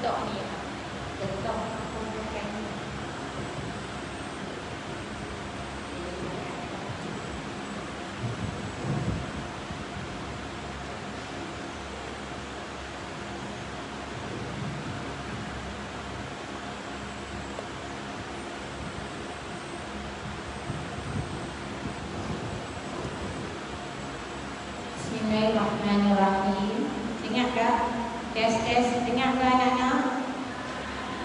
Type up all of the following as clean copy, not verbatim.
Getok ni. Getok. Bismillahirrahmanirrahim. Dengarkah? Tes. Dengarkah anak-anak?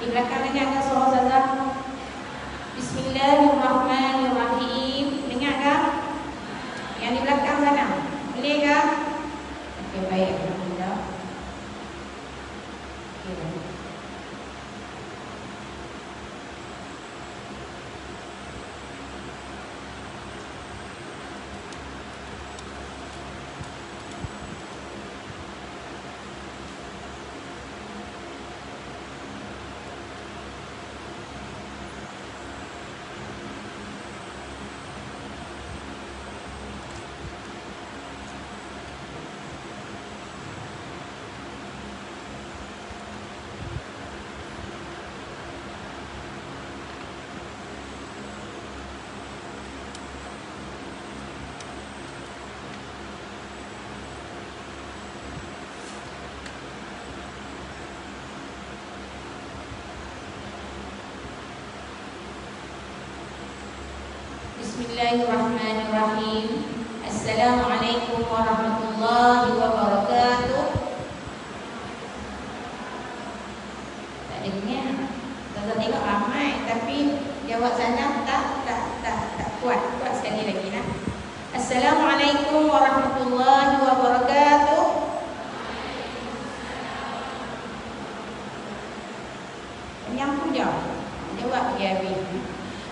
Di belakang dengarkah suara ustazah? Bismillahirrahmanirrahim. Dengarkah? Yang di belakang sana. Bolehkah? Okey, baik. Alhamdulillah. Okey. Bismillahirrahmanirrahim. Assalamualaikum warahmatullahi wabarakatuh. Tak dengar. Kita tengok ramai tapi jawab sana tak kuat. Kuat sekali lagi nah. Assalamualaikum warahmatullahi wabarakatuh. Menyambung jawab dia habis.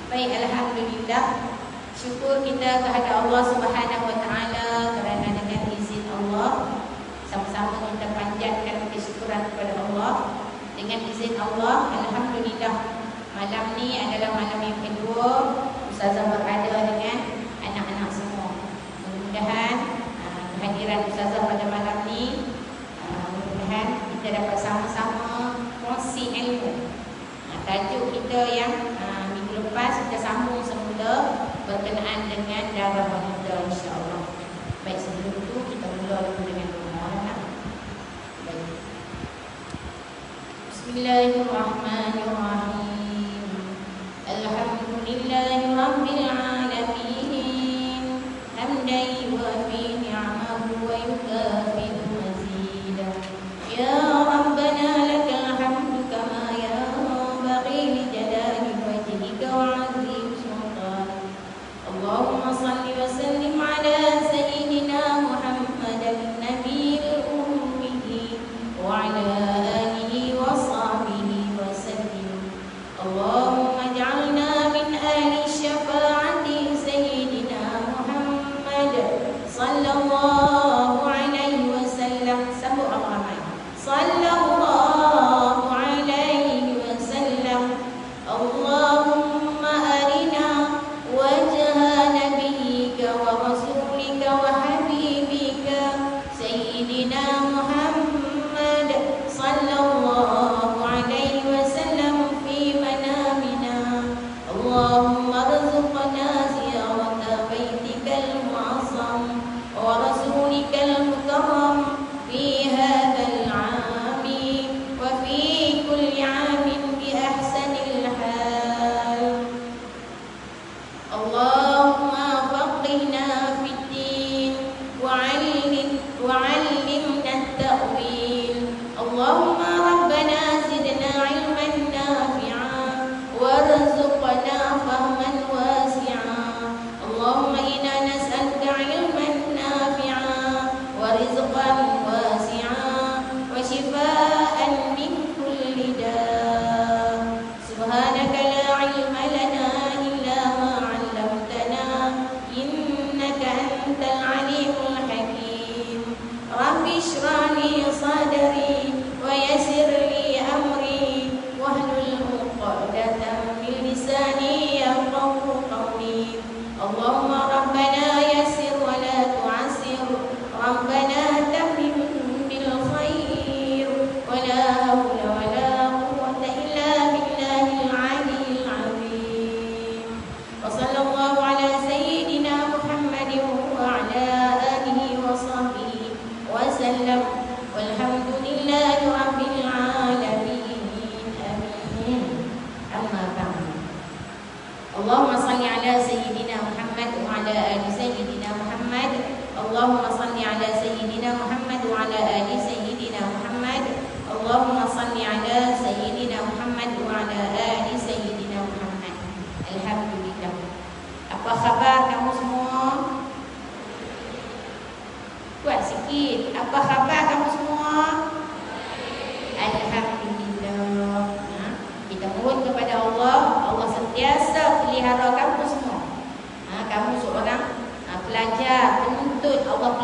Baik, alhamdulillah. Syukur kita kehadap Allah Subhanahu wa taala kerana dengan izin Allah sama-sama kita panjatkan kesyukuran kepada Allah. Dengan izin Allah, alhamdulillah, malam ni adalah malam yang kedua ustazah berada dengan anak-anak semua. Mudah-mudahan kehadiran ustazah pada malam ni mudah-mudahan kita dapat sama-sama kongsi ilmu. Tajuk kita yang minggu lepas kita sambung semula berkenaan dengan darah wanita, insya-Allah. Baik, sebelum itu kita mula dulu dengan doa. Baik. Bismillahirrahmanirrahim. Alhamdulillahirabbil alamin. Hamdan yuwafi ni'amahu wa yukafi mazidah. Ya Rabbana lakal hamdu kama yanbaghi li jalali wajhika wa 'azimi sultanik. Allahumma salli wa sallim ala sayyidina Muhammadin nabiyil ummi wa ala alihi wa sahbihi wa sallim. Allahumma ij'alna min ahli syafa'ati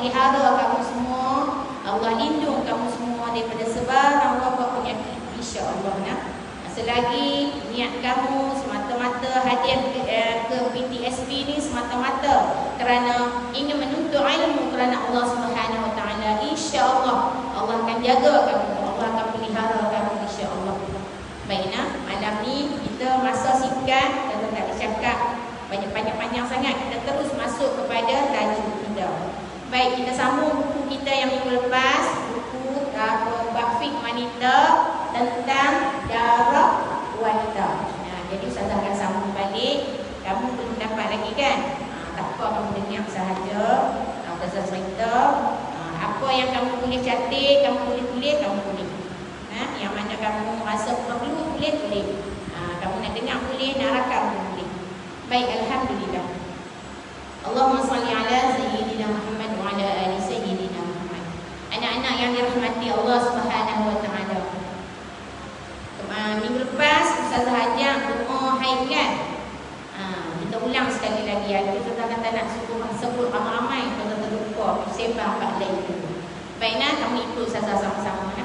pelihara kamu semua, Allah lindung kamu semua daripada sebarang wabak penyakit, insya-Allah. Selagi niat kamu semata-mata hadir ke PTSB ni semata-mata kerana ingin menuntut ilmu kerana Allah Subhanahu Wa Taala, insya-Allah Allah akan jaga kamu, Allah akan pelihara kamu, insya-Allah. Baiklah, malam ni kita masa singkat, kita tak bercakap banyak-panjang sangat, kita terus masuk kepada tajuk kita. Baik, kita sambung buku kita yang minggu lepas, buku Bakfik Wanita tentang darah wanita. Jadi Ustazah akan sambung balik. Kamu belum dapat lagi kan? Tak apa, kamu dengar sahaja. Ustazah cerita apa yang kamu boleh catat, kamu boleh tulis, kamu boleh. Yang mana kamu rasa perlu, boleh tulis. Kamu nak dengar boleh, nak rakam boleh. Baik, alhamdulillah. Allahumma salli ala sayyidina Muhammad wa ala ali sayyidina Muhammad. Anak-anak yang dirahmati Allah Subhanahu Wa Taala. Minggu lepas Ustazah ajak doa haid kan? Kita ulang sekali lagi. Kita kata nak sebut ramai-ramai, kita terlupa sembah pada itu. Baiklah, kamu ikut Ustazah sama-sama.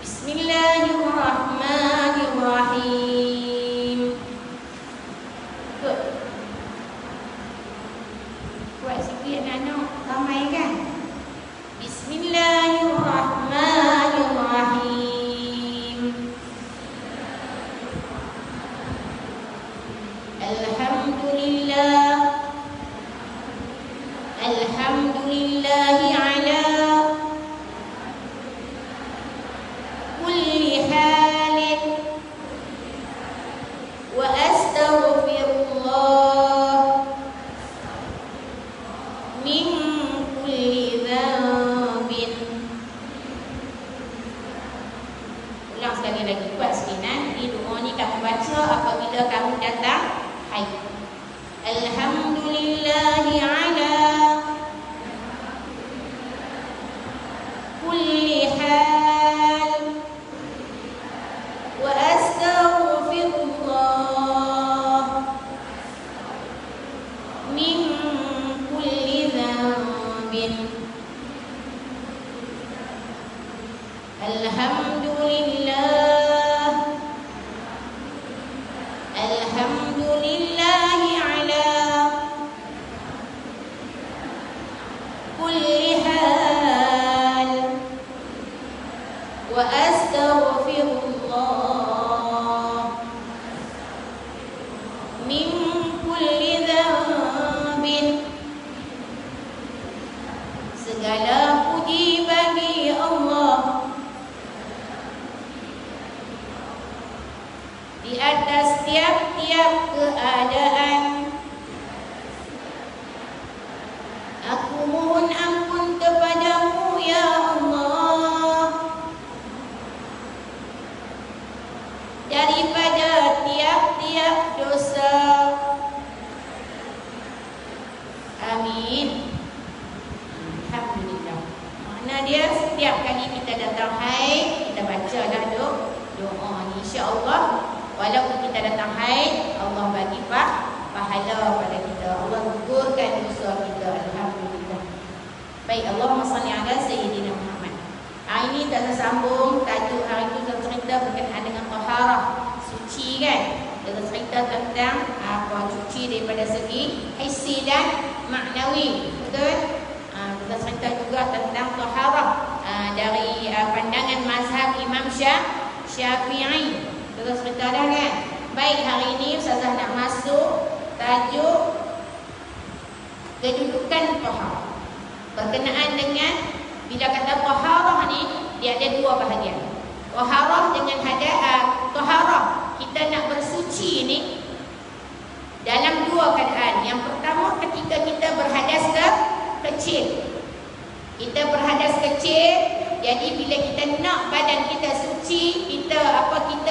Bismillahirrahmanirrahim. Buat sikit anak-anak, ramai kan? Bismillahirrahmanirrahim. Alhamdulillahi ala kulli halin wa astaghfirullah min kulli dhanbin. Ulang sekali lagi, buat sekinan. Di doa ni kamu baca apabila kamu datang haid. Alhamdulillahi ala kulli hal wa astaghfirullah min kulli dhanbin. Alhamdulillahi ala kulli hal wa astaghfirullah min kulli dhanbin. Segala puji bagi Allah di atas tiap-tiap keadaan. Aku mohon ampun kepadamu ya Allah daripada tiap-tiap dosa. Amin. Alhamdulillah. Makna dia setiap kali kita datang haid, kita bacalah doa ni, insya-Allah. Walaupun kita datang haid, Allah bagi pahala pada kita. Allah gugurkan dosa kita. Alhamdulillah. Baik, Allahumma salli ala sayyidina Muhammad. Hari ini kita sambung tajuk hari itu, kita cerita berkenaan dengan taharah, suci kan? Kita cerita tentang apa suci daripada segi hissi dan maknawi. Betul? Kita cerita juga tentang taharah dari pandangan mazhab Imam Syafi'i. Kita cerita dah kan? Baik, hari ini Ustazah nak masuk tajuk kedudukan taharah. Berkenaan dengan bila kata taharah ni, dia ada dua bahagian. Taharah dengan taharah kita nak bersuci ni dalam dua keadaan. Yang pertama ketika kita berhadas kecil. Kita berhadas kecil, jadi bila kita nak badan kita suci, kita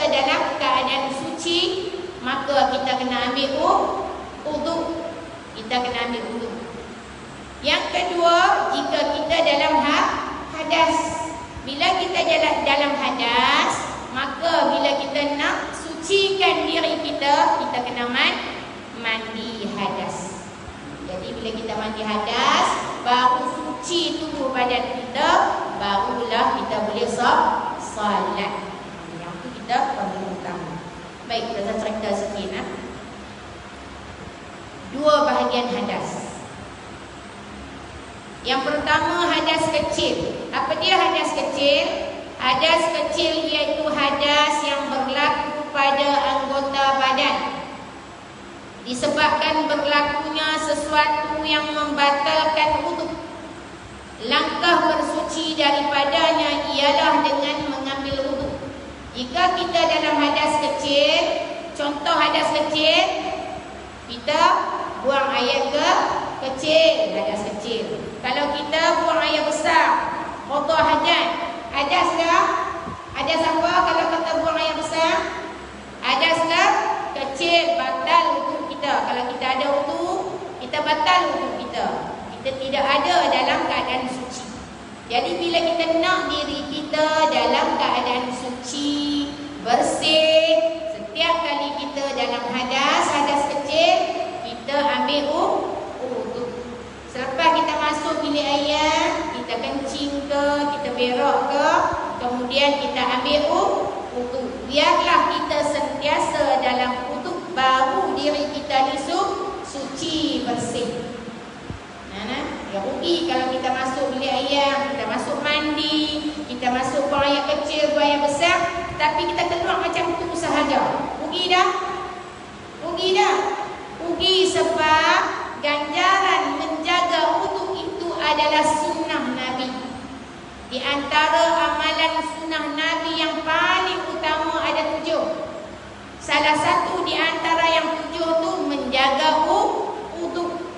dalam keadaan suci, maka kita kena ambil wudu. Kita kena ambil wudu. Yang kedua, jika kita dalam hadas. Bila kita dalam hadas, maka bila kita nak sucikan diri kita, kita kena mandi hadas. Jadi bila kita mandi hadas, baru suci tubuh badan kita, barulah kita boleh solat. Yang tu kita perlu utama. Baik, kita cerita sikit. Dua bahagian hadas. Yang pertama, hadas kecil. Apa dia hadas kecil? Hadas kecil iaitu hadas yang berlaku pada anggota badan disebabkan berlakunya sesuatu yang membatalkan wuduk. Langkah bersuci daripadanya ialah dengan mengambil wuduk. Jika kita dalam hadas kecil, contoh hadas kecil, kita buang air kecil, hadas kecil. Kalau kita buang air besar, qada hajat, hadas dah. Hadas apa kalau kita buang air besar? Hadas dah kecil, batal wuduk kita. Kalau kita ada wuduk, kita batal wuduk kita. Kita tidak ada dalam keadaan suci. Jadi bila kita nak diri kita dalam keadaan suci, bersih, setiap kali kita dalam hadas kecil, kita ambil wuduk. Selepas kita masuk bilik air, kita kencing ke, kita berak ke, kemudian kita ambil wuduk. Biarlah kita sentiasa dalam wuduk, baru diri kita ni suci, bersih. Ya rugi kalau kita masuk bilik air, kita masuk mandi, kita masuk buang air kecil, buang air besar, tapi kita keluar macam tu sahaja. Rugi dah. Rugi sebab ganjaran menjaga wuduk itu adalah sunnah Nabi. Di antara amalan sunnah Nabi yang paling utama ada 7. Salah satu di antara yang 7 tu menjaga wuduk.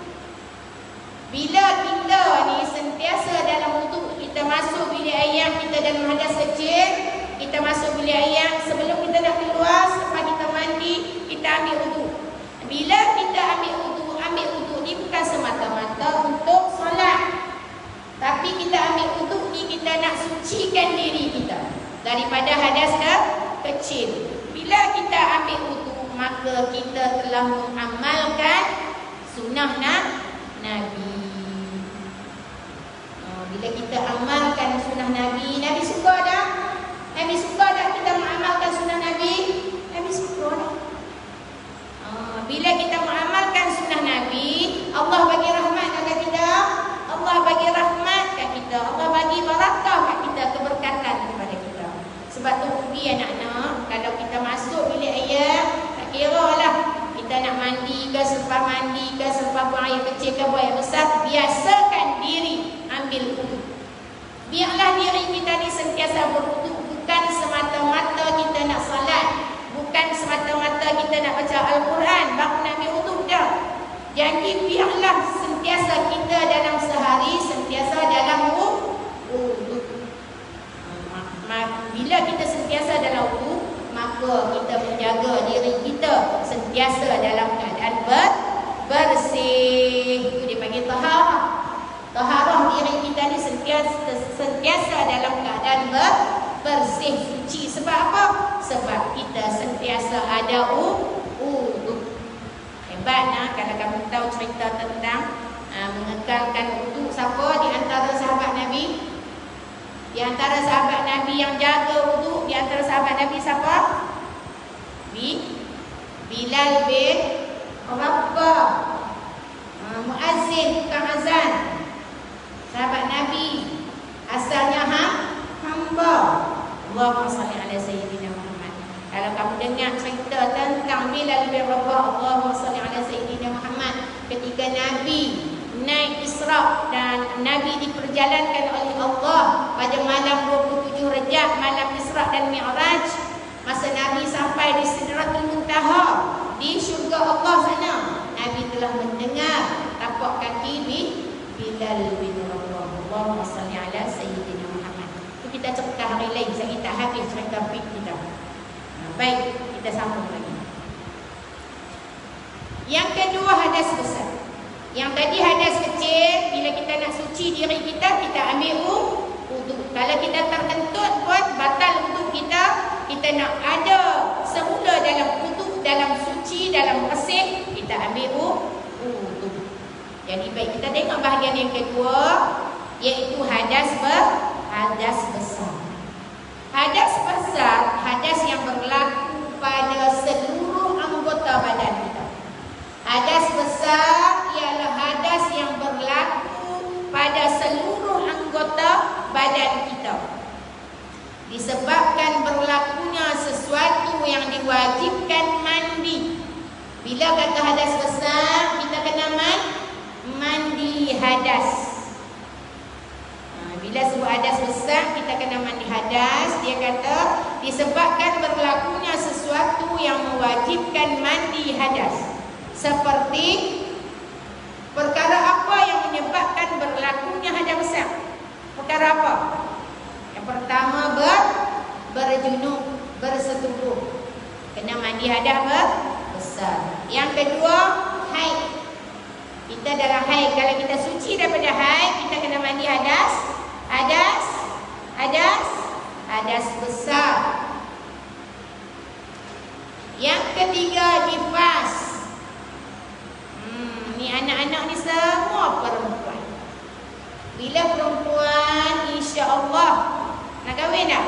Bila kita ni sentiasa dalam wuduk, kita masuk bilik air, kita dalam hadas kecil, kita masuk bilik air, sebelum kita nak keluar, selepas kita mandi, kita ambil wuduk. Bila kita ambil wuduk ni bukan semata-mata untuk solat, tapi kita ambil wuduk ni kita nak sucikan diri kita daripada hadas kecil. Bila kita ambil wuduk, maka kita telah mengamalkan sunnah Nabi. Bila kita amalkan sunnah Nabi, Nabi suka dah? Nabi suka dah kita mengamalkan sunnah Nabi? Nabi suka dah. Bila kita mengamalkan sunnah Nabi, Allah bagi rahmat kat kita. Allah bagi rahmat kat kita. Allah bagi barakah kat kita, keberkatan kepada kita. Sebab tu rugi anak-anak, kalau kita masuk bilik air, tak kira lah kita nak mandi ke, selepas mandi ke, selepas buang air kecil ke, buang air besar, biasakan diri ambil wuduk. Biarlah diri kita ni sentiasa berwuduk, bukan semata-mata kita nak salat, bukan semata-mata kita nak baca Al-Quran baru nak ambil wuduk dah. Jadi biarlah sentiasa kita dalam sehari sentiasa dalam wuduk. Bila kita sentiasa dalam wuduk, maka kita menjaga diri kita sentiasa dalam keadaan bersih. Itu dipanggil taharah. Taharah diri kita ni sentiasa dalam keadaan bersih, suci. Sebab apa? Sebab kita sentiasa ada wuduk. Hebat kalau kamu tahu cerita tentang mengekalkan wuduk. Siapa di antara sahabat Nabi? Di antara sahabat Nabi yang jaga wuduk, di antara sahabat Nabi siapa? Bilal bin Rabah, muazzin, tukang azan. Sahabat Nabi, asalnya hamba. Allahumma salli ala sayyidina Muhammad. Kalau kamu dengar cerita tentang Bilal bin Rabah, Allahumma salli ala sayyidina Muhammad, ketika Nabi naik Isra dan Nabi diperjalankan oleh Allah pada malam 27 Rejab, malam Isra dan Mi'raj. Masa Nabi sampai di Sidratul Muntaha, di syurga Allah sana, Nabi telah mendengar tapak kaki Bilal bin Rabah. Allahumma salli ala sayyidina Muhammad. Itu kita cerita hari lain, saya tak habis cerita fiqh kita. Baik, kita sambung lagi. Yang kedua, hadas besar. Yang tadi hadas kecil, bila kita nak suci diri kita, kita ambil wuduk. Kalau kita terkentut pun batal wuduk kita. Kita nak ada semula dalam wuduk, dalam suci, dalam bersih, kita ambil wuduk. Jadi baik, kita tengok bahagian yang kedua, iaitu hadas besar. Hadas besar, hadas yang berlaku pada seluruh anggota badan kita. Hadas besar ialah hadas yang berlaku pada seluruh anggota badan kita. Disebabkan berlakunya sesuatu yang diwajibkan mandi. Bila kata hadas besar, kita kena mandi hadas. Bila sebut hadas besar, kita kena mandi hadas. Dia kata disebabkan berlakunya sesuatu yang mewajibkan mandi hadas. Seperti perkara apa yang menyebabkan berlakunya hadas besar? Perkara apa? Yang pertama berjunub, bersetubuh, kena mandi hadas besar. Yang kedua, haid. Kita dalam haid, kalau kita suci daripada haid, kita kena mandi hadas besar. Yang ketiga, nifas. Ni anak-anak ni semua perempuan. Bila perempuan, insya-Allah nak kahwin dah?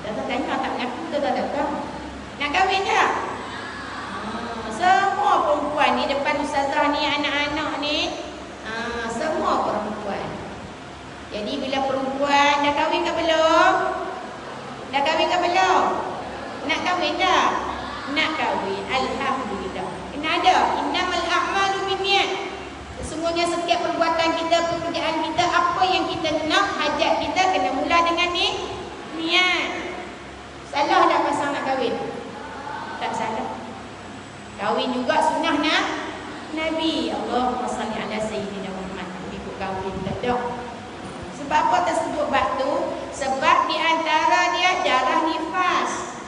Tak tanya tak mengaku ke tak? Nak kahwin dah? Semua perempuan ni depan ustazah ni, anak-anak ni, semua perempuan. Jadi bila perempuan dah kahwin ke belum? Dah kahwin ke belum? Nak kahwin dah? Nak kahwin. Alhamdulillah. Kena ada. Innamal a'malu binniyat. Sesungguhnya setiap perbuatan kita, pekerjaan kita, apa yang kita nak, hajat kita kena mula dengan niat. Salah tak pasal nak kahwin? Tak salah. Kahwin juga sunnah Nabi. Allahumma salli ala sayyidina Muhammad. Ikut kahwin tak dah. Sebab apa tersebut bab tu? Sebab di antara dia darah nifas.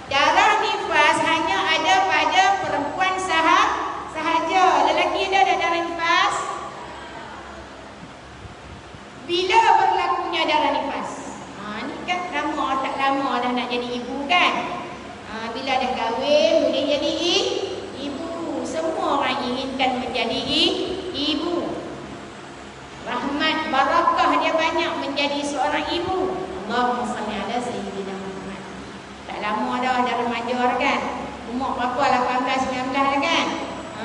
Darah nifas hanya ada pada perempuan sahaja. Lelaki ada darah nifas. Bila berlakunya darah nifas? Ni kan lama, tak lama dah nak jadi ibu kan? Bila dah kahwin boleh jadi ibu. Semua orang inginkan menjadi ibu. Rahmat, barakah dia banyak menjadi seorang ibu. Allahumma salli ala sayyidina Muhammad. Tak lama dah remaja kan? Umur berapa? 18, 19 dah kan?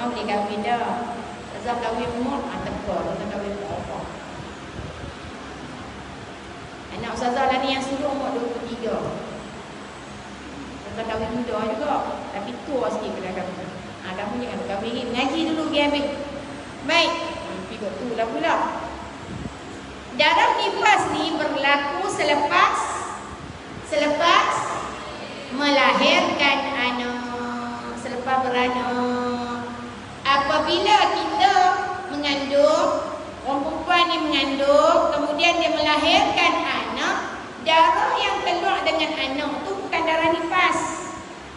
Boleh kahwin dah. Azab kahwin umur, tekor. Kita kahwin berapa? Anak Ustazah lah ni yang suruh umur 23. Ustazah kahwin muda juga. Tapi tua sikit kena kahwin. Kamu jangan kahwin. Mengaji dulu pergi habis. Baik. Pergi tu lah pula. Darah nifas ni berlaku selepas melahirkan anak, selepas beranak. Apabila kita mengandung, orang perempuan ni mengandung, kemudian dia melahirkan anak, darah yang keluar dengan anak tu bukan darah nifas.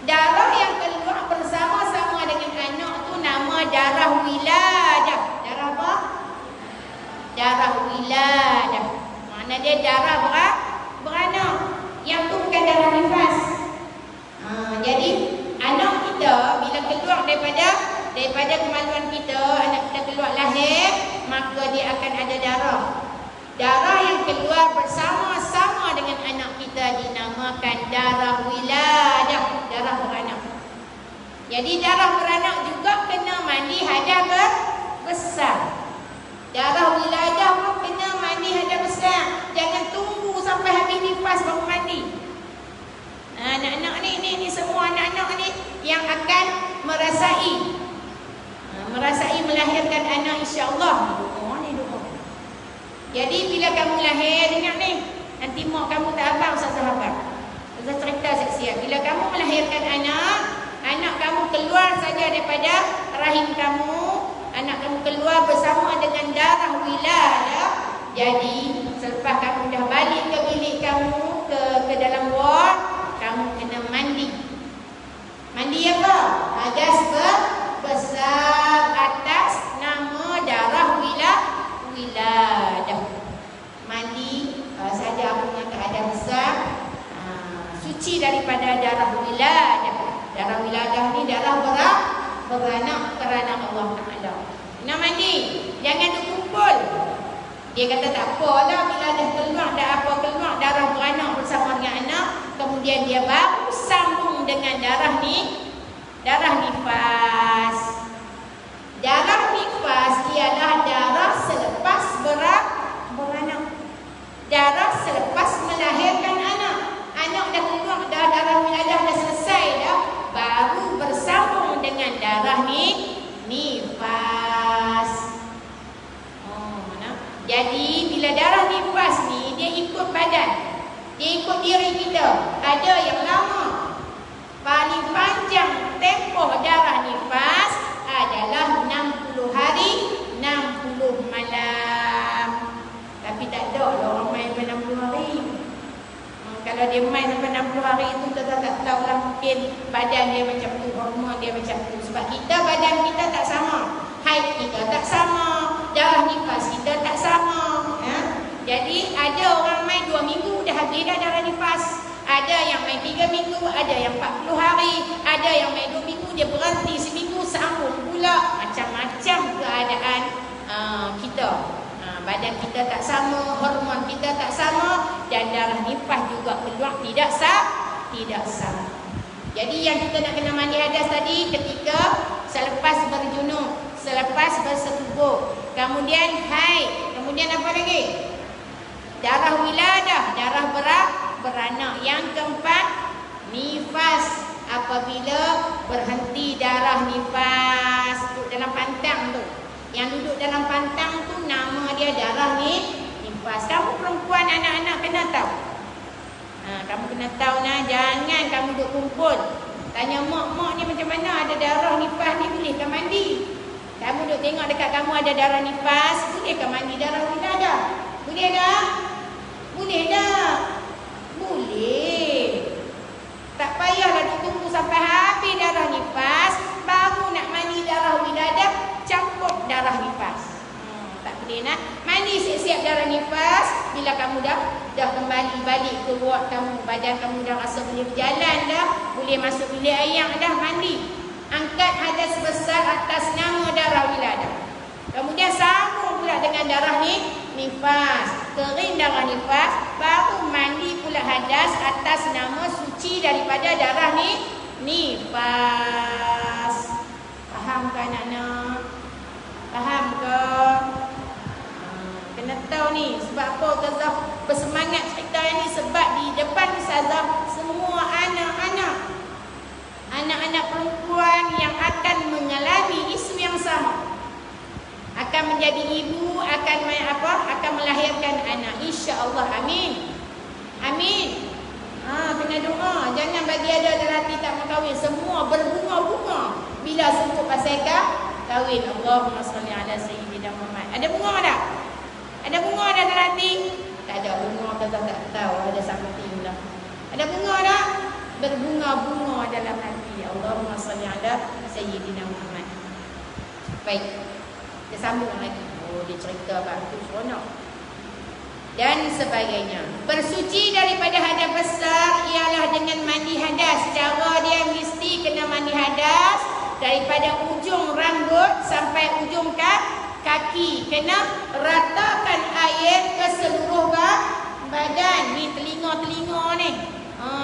Darah yang keluar bersama-sama dengan anak tu nama darah wiladah. Darah apa? Darah wiladah. Makna dia darah beranak. Yang tu bukan darah nifas. Jadi anak kita bila keluar daripada kemaluan kita, anak kita keluar lahir, maka dia akan ada darah. Darah yang keluar bersama-sama dengan anak kita dinamakan darah wiladah, darah beranak. Jadi darah beranak juga kena mandi hadas besar. Darah wiladah pun kena mandi hadas besar. Jangan tunggu sampai habis nifas baru mandi. Anak-anak ni semua anak-anak ni yang akan merasai melahirkan anak, insya-Allah. Ni doa. Jadi bila kamu lahir, dengar ni, nanti mak kamu tak abang, Ustazah abang. Ustazah cerita siap-siap. Bila kamu melahirkan anak kamu keluar saja daripada rahim kamu, anak kamu keluar bersama dengan darah wiladah. Jadi selepas kamu dah balik ke bilik kamu, ke dalam ward, kamu kena mandi. Mandi apa? Hadas besar atas nama darah wiladah. Mandi saja punya keadaan besar, suci daripada darah wiladah. Darah wiladah ni darah beranak kerana Allah Ta'ala. Kena mandi. Jangan duk kumpul. Dia kata tak apalah, bila dah keluar, keluar darah beranak bersama dengan anak, kemudian dia baru sambung dengan darah nifas. Darah nifas ialah darah selepas beranak. Darah selepas melahirkan anak. Anak dah keluar, dah darah wiladah dah selesai dah, baru bersambung dengan darah nifas. Jadi bila darah nifas ni, dia ikut badan, dia ikut diri kita. Ada yang lama. Paling panjang tempoh darah nifas adalah 60 hari 60 malam. Tapi tak ada lah orang main sampai 60 hari. Kalau dia main sampai 60 hari itu, kita tak tahu lah, mungkin badan dia macam tu, hormon dia macam tu. Sebab kita, badan kita tak sama, haid kita tak sama, darah nifas kita tak sama. Jadi ada orang main 2 minggu dah habis dah darah nifas. Ada yang main 3 minggu, ada yang 40 hari, ada yang main 2 minggu, dia berhenti seminggu, sambung pula. Macam-macam keadaan kita. Badan kita tak sama, hormon kita tak sama, dan darah nifas juga keluar tidak sama. Jadi yang kita nak kena mandi hadas tadi ketika selepas berjunub, selepas bersetubuh, kemudian haid, kemudian apa lagi? Darah wiladah, darah beranak. Yang keempat, nifas. Apabila berhenti darah nifas, duduk dalam pantang tu. Yang duduk dalam pantang tu nama dia darah nifas. Kamu perempuan, anak-anak kena tahu. Kamu kena tahu nah, jangan kamu duduk kumpul. Tanya mak ni macam mana ada darah nifas ni, bolehkah mandi? Kamu duduk tengok dekat kamu ada darah nifas, bolehkah mandi darah wiladah? Boleh tak? Boleh tak? Boleh. Tak payahlah tunggu sampai habis darah nifas baru nak mandi darah wiladah, campur darah nifas. Tak boleh nak mandi siap-siap darah nifas. Bila kamu dah kembali balik ke ward kamu, badan kamu dah rasa boleh berjalan dah, boleh masuk bilik air dah, mandi. Angkat hadas besar atas nama darah wiladah. Kemudian sambung pula dengan darah nifas. Kering darah nifas, baru mandi pula hadas atas nama suci daripada darah nifas. Faham ke anak-anak? Faham ke? Kena tahu ni. Sebab apa Ustazah bersemangat cerita ni? Sebab di depan Ustazah semua anak-anak perempuan yang akan mengalami isu yang sama, akan menjadi ibu, akan melahirkan anak, insya-Allah. Amin. Amin. Kena doa. Jangan bagi ada lelaki tak mau kahwin, semua berbunga-bunga bila sebut pasal kahwin. Allahumma salli ala sayyidina Muhammad. Ada bunga tak? Ada bunga tak lelaki? Tak ada bunga, kita tak tahu ada something lah. Ada bunga tak? Berbunga-bunga dalam hati. Allahumma salli ala sayyidina Muhammad. Baik. Dia sambung lagi. Dia cerita bagus, seronok. Dan sebagainya. Bersuci daripada hadas besar ialah dengan mandi hadas. Cara dia mesti kena mandi hadas daripada ujung rambut sampai ujung kaki. Kena ratakan air ke seluruh badan. Ni telinga-telinga ni.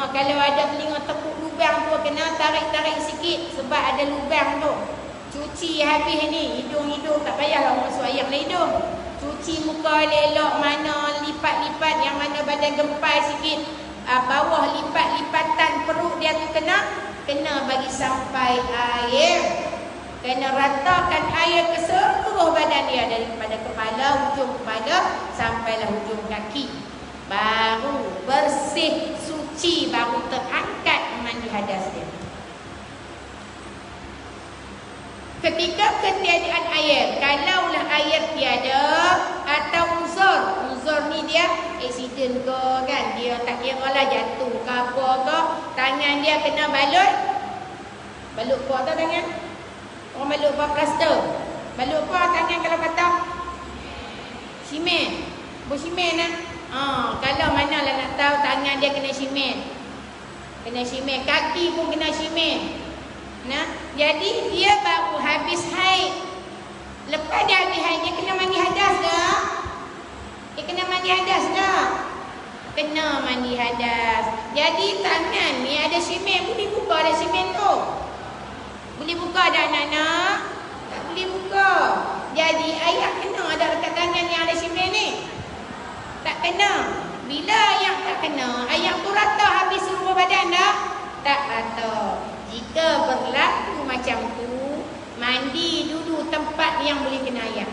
Kalau ada telinga tepuk lubang tu, kena tarik-tarik sikit sebab ada lubang tu. Cuci habis ni, hidung-hidung tak payahlah masuk air dalam hidung. Cuci muka elok, mana lipat-lipat, yang mana badan gempal sikit, bawah lipat-lipatan perut dia tu kena bagi sampai air. Kena ratakan air ke seluruh badan dia, daripada kepala, ujung kepala sampailah ujung kaki. Baru bersih, suci, baru terangkat mandi hadas dia. Ketika ketiadaan air, kalaulah air tiada atau uzur ni dia aksiden ke kan, dia tak kira lah jatuh ke apa ke, tangan dia kena balut apa tau tangan? Orang balut apa? Plaster. Balut apa tangan kalau patah? Simen. Bersimen lah. Kalau manalah nak tahu tangan dia kena simen. Kena simen, kaki pun kena simen. Nah, jadi dia baru habis haid, Lepas dia habis haid, dia kena mandi hadas dah. Dia kena mandi hadas dah. Kena mandi hadas. Jadi tangan ni ada semen, boleh buka ada semen tu. Boleh buka ada anak-anak? Tak boleh buka. Jadi ayat kena ada dekat tangan yang ada semen ni. Tak kena. Bila ayat tak kena, ayat tu rata habis seluruh badan dah? Tak rata. Jika berlaku macam tu, mandi dulu tempat yang boleh kena ayat.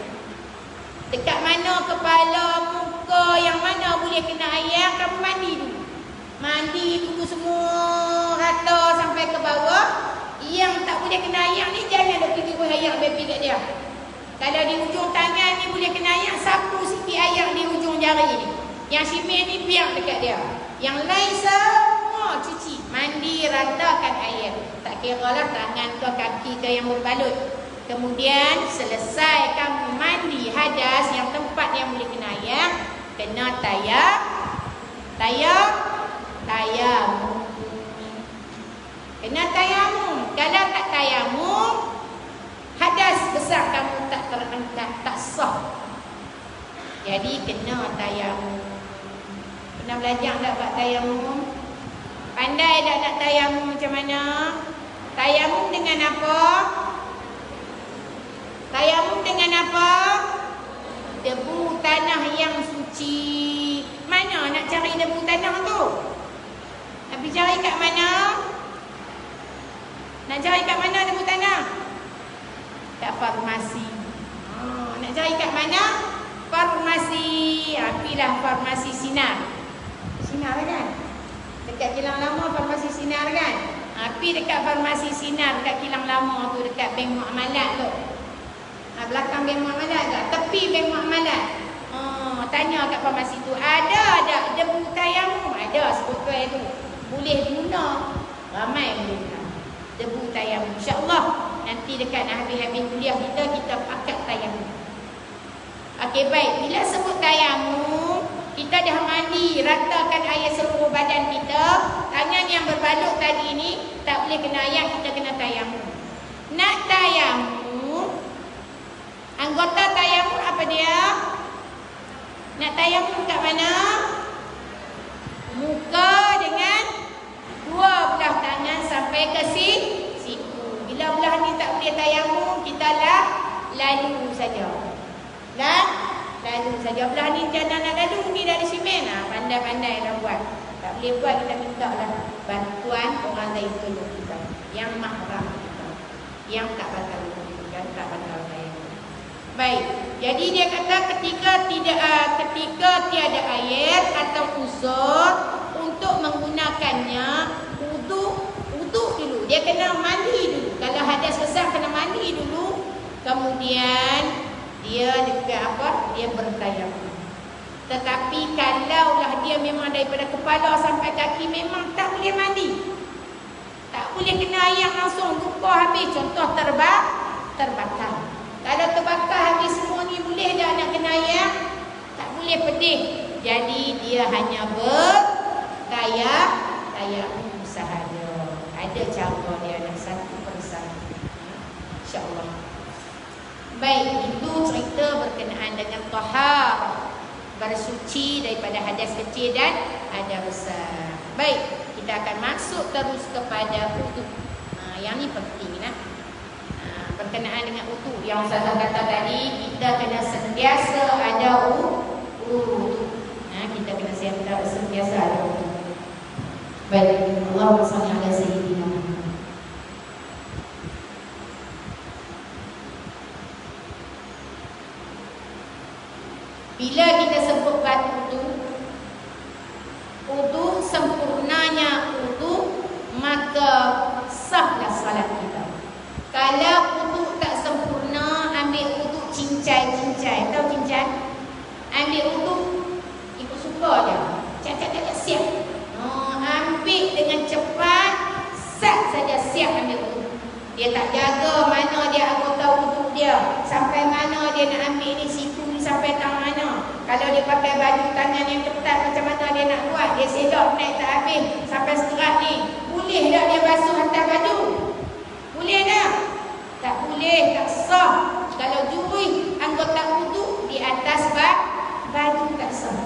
Dekat mana kepala, muka, yang mana boleh kena ayat, kamu mandi dulu. Mandi dulu semua rata sampai ke bawah. Yang tak boleh kena ayat ni, jangan ada pergi buat ayat baby kat dia. Kalau di ujung tangan ni boleh kena ayat, sapu sikit ayat di ujung jari ni. Yang semen ni biar dekat dia. Yang lain semua cuci. Mandi ratakan air. Tak kira lah tangan ke kaki ke yang berbalut. Kemudian selesai kamu mandi hadas yang tempat yang boleh kena air, kena tayamum. Kena tayamum. Kalau tak tayamum, hadas besar kamu tak terangkat, tak sah. Jadi kena tayamum. Pernah belajar tak buat tayamum? Pandai tak nak tayamum macam mana? Tayamum dengan apa? Tayamum dengan apa? Debu tanah yang suci. Mana nak cari debu tanah tu? Nak pergi cari kat mana? Nak cari kat mana debu tanah? Kat farmasi. Nak cari kat mana? Farmasi. Apilah farmasi Sinar. Sinar kan? Dekat Kilang Lama farmasi Sinar kan? Api dekat farmasi Sinar dekat Kilang Lama tu, dekat Bank Muamalat tu. Belakang Bank Muamalat tak? Tepi Bank Muamalat. Tanya kat farmasi tu, ada tak debu tayamum? Ada sebotol tu. Boleh guna. Ramai boleh guna. Debu tayamum. InsyaAllah nanti dekat habis-habis kuliah kita pakai tayamum. Okey, baik. Bila sebut tayamum, kita dah mandi, ratakan air seluruh badan kita. Tangan yang berbalut tadi ni tak boleh kena air, kita kena tayamum. Nak tayamum, anggota tayamum apa dia? Nak tayamum kat mana? Muka dengan dua belah tangan sampai ke siku. Bila belah ni tak boleh tayamum, kita lalu saja. Lalu saja. Belah ni jangan nak lalu ni dari semen. Pandai-pandai lah buat. Tak boleh buat, kita minta lah bantuan orang lain tolong kita. Yang mahram kita. Yang tak batal kita. Tak batal saya. Baik. Jadi dia kata ketika tiada air atau uzur untuk menggunakannya, uduk dulu. Dia kena mandi dulu. Kalau hadas besar kena mandi dulu. Kemudian dia dia bertayamum. Tetapi kalaulah dia memang daripada kepala sampai kaki memang tak boleh mandi, tak boleh kena air langsung, lupa habis, contoh terbakar. Kalau terbakar habis semua ni, boleh dah nak kena air? Tak boleh, pedih. Jadi dia hanya bertayamum sahaja. Ada cara dia, nak satu persatu, insya-Allah. Baik, itu cerita berkenaan dengan tahar, bersuci daripada hadas kecil dan hadas besar. Baik, kita akan masuk terus kepada wudu. Yang ni penting lah. Berkenaan dengan wudu yang saya kata tadi, kita kena sentiasa ada wudu. Kita kena sentiasa ada wudu. Baik, Allahumma shalli ala sayyidina Muhammad. Bila kita sebut batu wudu, sempurnanya wudu, maka sahlah salat kita. Kalau wudu tak sempurna, ambil wudu cincai-cincai. Tahu cincai? Ambil wudu ikut suka je. Cak-cak-cak siap. Ambil dengan cepat, sat saja siap ambil wudu. Dia tak jaga mana dia anggota wudu dia, sampai mana dia nak ambil ni, siku ni sampai tang mana. Kalau dia pakai baju tangan yang ketat, macam mana dia nak buat? Dia sedap naik tak habis sampai seterat ni. Boleh tak dia basuh atas baju? Boleh tak? Tak boleh, tak sah. Kalau jurih baju tak sah.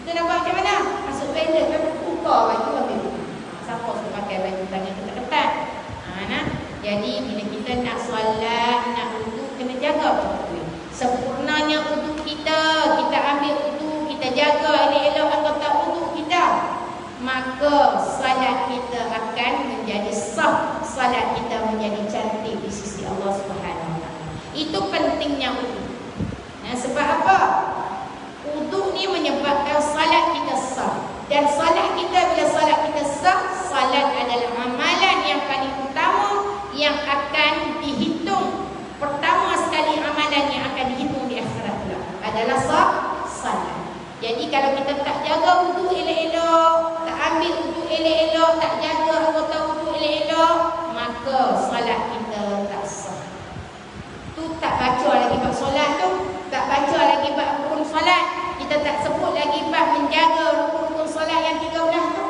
Kita nak buat macam mana? Masuk toilet kan buka baju habis. Siapa suka pakai baju tangan ketat-ketat? Nah. Jadi bila kita nak solat, nak wudu, kena jaga betul. Sempurnanya wudu kita ambil wudu, kita jaga elok-elok anggota wudu kita, maka salat kita akan menjadi sah, salat kita menjadi cantik di sisi Allah Subhanahu Wa Taala. Itu pentingnya wudu. Nah, sebab apa? Wudu ni menyebabkan salat kita sah. Dan salat kita, bila salat kita sah, salat adalah amalan yang paling utama yang akan dihitung. Pertama sekali amalan yang akan dihitung di akhirat pula adalah salat. Jadi kalau kita tak jaga wudu elok-elok, tak ambil wudu elok-elok, tak jaga anggota wudu elok-elok, maka salat kita tak sah. Tu tak baca lagi bab solat tu, tak baca lagi bab rukun solat, kita tak sebut lagi bab menjaga rukun-rukun solat yang 13 tu.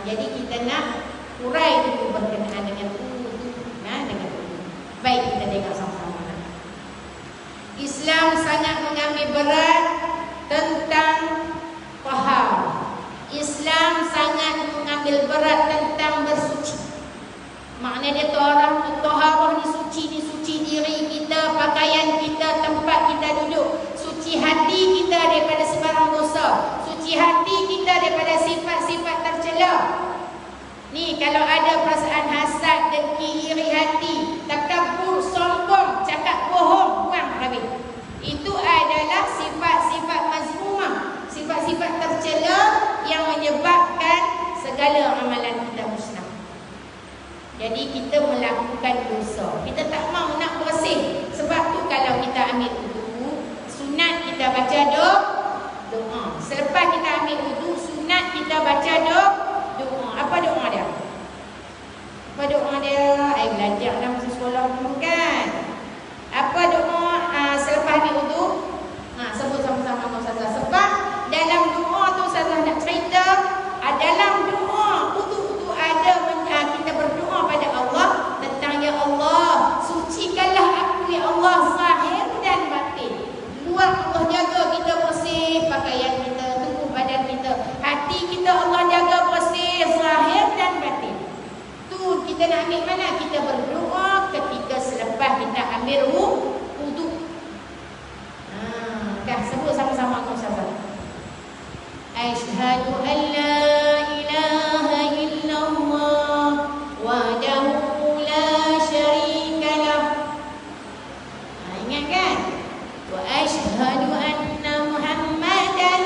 Jadi kita nak urai dulu berkenaan dengan wudu. Dengan wudu. Baik, kita tengok sama-sama. Islam sangat mengambil berat tentang tahara. Islam sangat mengambil berat tentang bersuci. Maknanya dia taharah ni suci diri kita, pakaian kita, tempat kita duduk, suci hati kita daripada sebarang dosa, suci hati kita daripada sifat-sifat tercela. Ni kalau ada perasaan hasad, dengki, iri hati, takabur, sombong, cakap bohong, buang habis. Itu adalah sifat-sifat mazmumah, sifat-sifat tercela yang menyebabkan segala amalan kita musnah. Jadi kita melakukan dosa, kita tak mau nak bersih. Sebab tu kalau kita ambil wudu, sunat kita baca doa. Selepas kita ambil wudu, sunat kita baca doa. Apa doa dia? Apa doa dia? Belajar dalam masa sekolah dulu kan. Apa doa selepas ambil wudu? Sebut sama-sama dengan Ustazah. Sebab dalam doa tu Ustazah nak cerita, dalam doa wudu tu ada kita berdoa pada Allah tentang, ya Allah, sucikanlah aku ya Allah, zahir dan batin. Luar Allah jaga kita bersih, pakaian kita, tubuh badan kita, hati kita Allah jaga bersih, zahir dan batin. Tu kita nak ambil mana? Kita berdoa ketika selepas kita ambil wudu. Dah sebut sama-sama dengan Ustazah. Asyhadu an la ilaha illallah wahdahu la syarika lah. Ingat kan? Wa asyhadu anna Muhammadan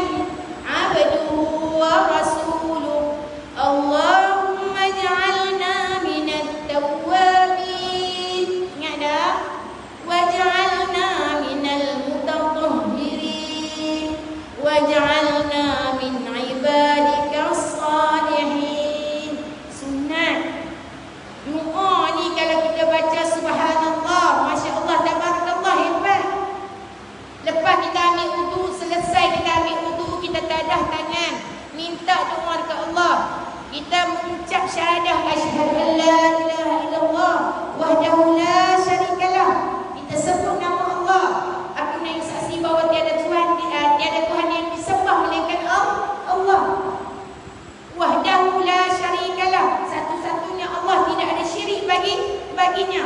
abduhu wa rasuluh. Allahumma ij'alna minat tawwabin. Ingat dah? Waj'alna minal mutatahhirin. Waj'alna min ibadika salihin. Sunat. Doa ni kalau kita baca subhanallah, Masya Allah, tabarakallah, hebat. Lepas kita ambil wudu, selesai kita ambil wudu, kita tadah tangan, minta doa dekat Allah. Kita mengucap syahadah asyhadu an la ilaha illallah wahdahu la syarikalah. Kita sebut nama Allah. Aku nak saksi bahawa tiada Tuhan yang disembah melainkan Allah. Wahdahu la syarikalah, satu-satunya Allah, tidak ada syirik baginya.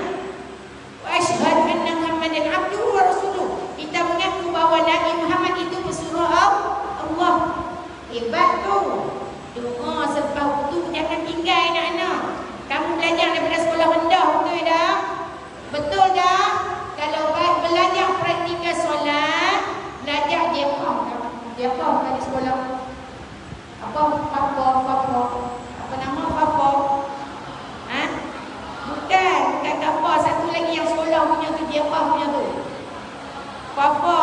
Wa asyhadu anna Muhammadan abduhu wa rasuluh. Kita mengaku bahawa Nabi Muhammad itu pesuruh Allah. Hebat tu. Doa selepas wudu jangan tinggal anak-anak. Kamu belajar daripada sekolah rendah, betul dah? Betul dah? Kalau belajar praktikal solat, belajar jepah kat sekolah. Apa nama papa? Bukan apa, satu lagi yang sekolah punya tu, jepah punya tu. Papa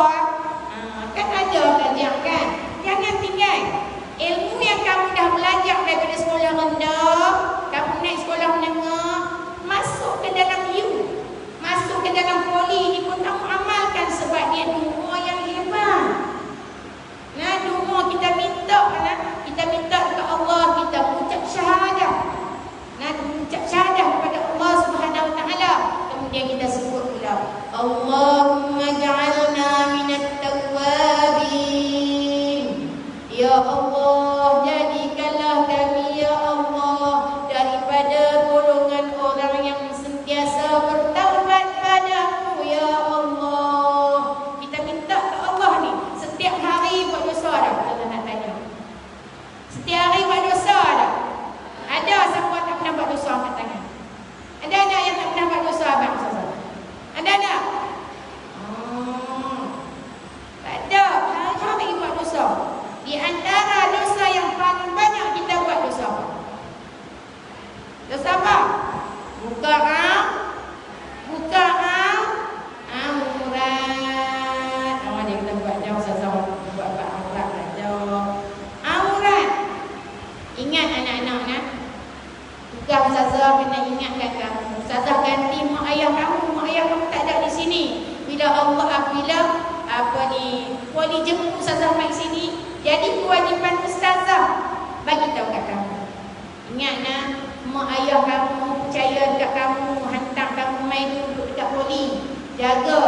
kan ada belajar kan? Jangan tinggal. Ilmu yang kamu dah belajar daripada sekolah rendah, kamu naik sekolah menengah, masuk ke dalam U, masuk ke dalam poli ni pun kamu amalkan, sebab dia doa yang hebat. Doa kita minta kepada Allah, Ingat anak-anak nak. Tugas ustazah kena ingatkan kamu. Ustazah ganti mak ayah kamu tak ada di sini. Bila wali jemput ustazah mai sini, jadi kewajipan ustazah bagi tahu kat kamu. Ingat nak, mak ayah kamu percaya dekat kamu, hantar kamu mai duduk dekat poli. Jaga.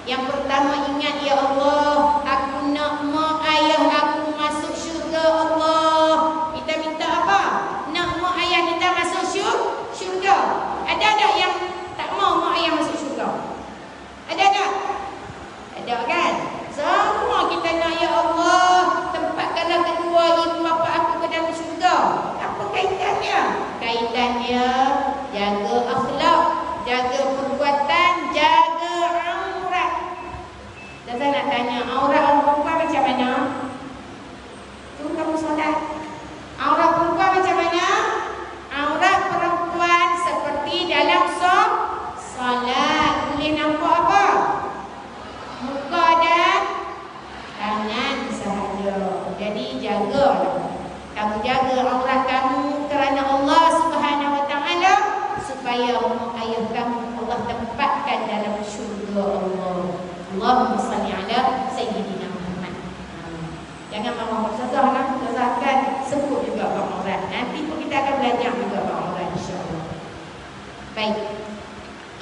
Yang pertama ingat, ya Allah, aku nak mak ayah aku masuk syurga Allah. Kita minta apa? Nak mak ayah kita masuk syurga. Ada tak yang tak mau mak ayah masuk syurga? Ada tak? Ada kan? Semua kita nak, ya Allah, tempatkanlah kedua ibu bapa aku ke dalam syurga. Apa kaitannya? Kaitannya jaga akhlak, jaga perbuatan, jaga aurat. Dan saya nak tanya, aurat orang perempuan macam mana? Tu kamu solat. Aurat perempuan macam mana? Aurat perempuan seperti dalam solat. Boleh nampak apa? Muka dan tangan sahaja. Jadi jagalah. Kamu jaga aurat kamu kerana Allah Subhanahu Wa Taala, supaya mak ayah kamu Allah tempatkan dalam syurga Allah. Allahumma salli ala Sayyidina Muhammad. Jangan marah ustazah lah. Ustazah akan sebut juga bab aurat. Nanti pun kita akan belajar juga bab aurat, insya-Allah. Baik.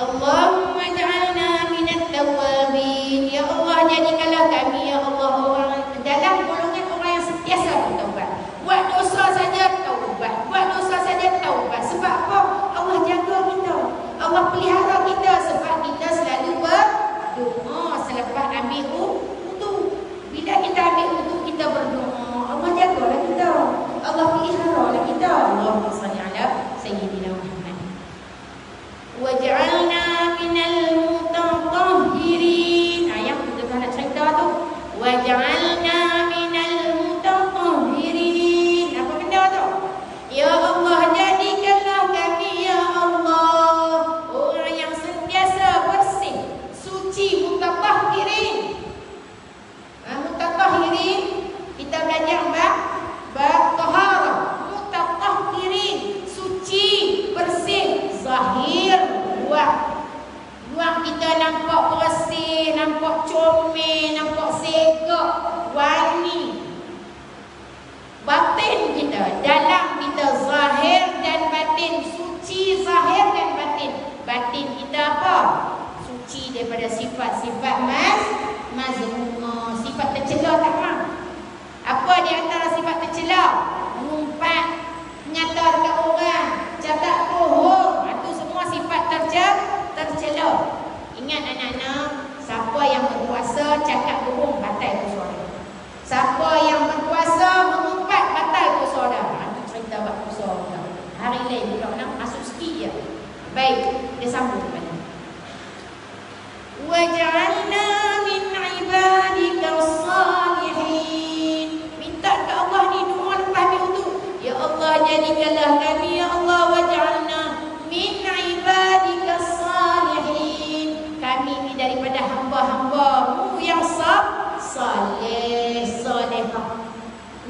Allahumma ja'alna minat tawabin. Ya Allah, jadikanlah kami, ya Allah, orang dalam golongan orang yang sentiasa bertaubat. Buat dosa saja taubat, buat dosa saja taubat. Sebab apa? Allah jaga kita, Allah pelihara kita. Sebab kita selalu berdoa selepas ambil wudu. Bila kita ambil wudu, kita berdoa, Allah jagalah kita, Allah peliharalah kita. Allahumma salli ala Sayyidina Muhammad. Waj'alna minal mutatahhirin. Yang kita nak cerita tu, waj'alna minal mutatahhirin. Apa benda tu? Ya Allah, jadikanlah kami, ya Allah, orang yang sentiasa bersih, suci, mutatahhirin. Mutatahhirin kita belajar bab taharah. Mutatahhirin, suci, bersih, zahir, luar kita nampak bersih, nampak comel, nampak segak, wangi. Batin kita, dalam kita, zahir dan batin, suci zahir dan batin. Batin kita apa? Suci daripada sifat-sifat mazmumah, sifat tercela tak mah. Apa di antara sifat tercela? Mengumpat, nyata dekat orang, cakap bohong. Itu semua sifat tercela. Ingat anak-anak, siapa yang berpuasa cakap bohong, batal puasa. Siapa yang berpuasa mengumpat, batal puasa dah. Itu cerita bab puasa dah. Hari lain pula nak masuk sikit je. Baik, dia sambung kepada waj'alna min ibadika as-salihin. Minta ke Allah ni doa lepas itu. Ya Allah, jadikanlah kami, ya Allah, waj'alna min ibadika as-salihin. Kami ni daripada hamba-hamba-Mu yang saleh, salehah.